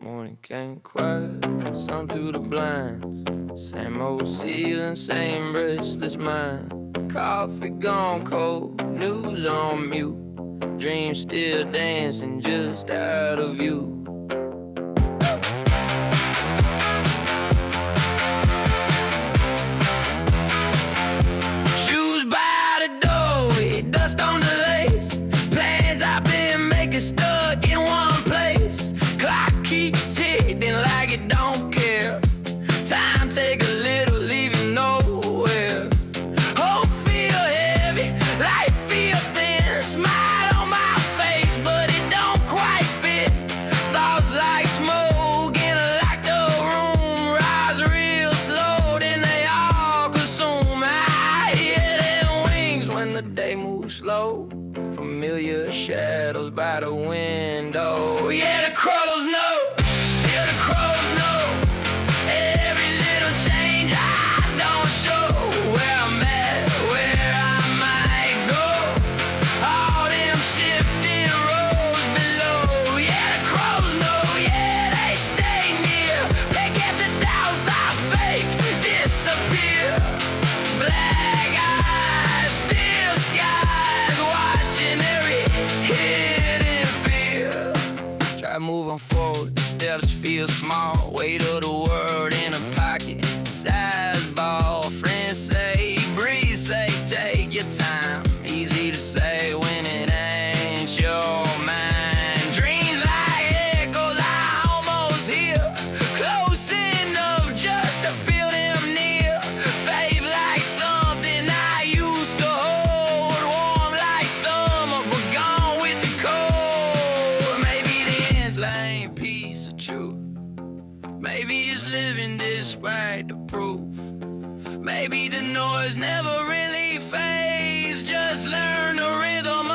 Morning came quiet, sun through the blinds. Same old ceiling, same restless mind. Coffee gone cold, news on mute. Dreams still dancing just out of view. Shoes by the door, dust on the lace. Plans I've been making stuck in one place. Clock keep ticking like it don't care. Time take a little, leaving nowhere. Hope feel heavy, life feel thin. Smile on my face, but it don't quite fit. Thoughts like smoke in a locked up room. Rise real slow, then they all consume. I hear them wings when the day moves slow. Familiar shadows by the window. Yeah, the crows know, still the crows know. Every little change I don't show where I'm at, where I might go. All them shifting roads below. Yeah, the crows know, yeah, they stay near. Pick at the doubts I fake disappear. Black eyes, still skies, watching every hidden fear. Try moving forward, the steps feel small. Weight of the world in a pocket, size ball. Friends say, breathe, say, take your time. Easy to say when it ain't your mind. Dreams like echoes I almost hear, close enough just to feel them near. Faith like something I used to hold, warm like summer but gone with the cold. Maybe the end's lame piece of truth. Maybe it's living despite the proof. Maybe the noise never really fades. Just learn the rhythm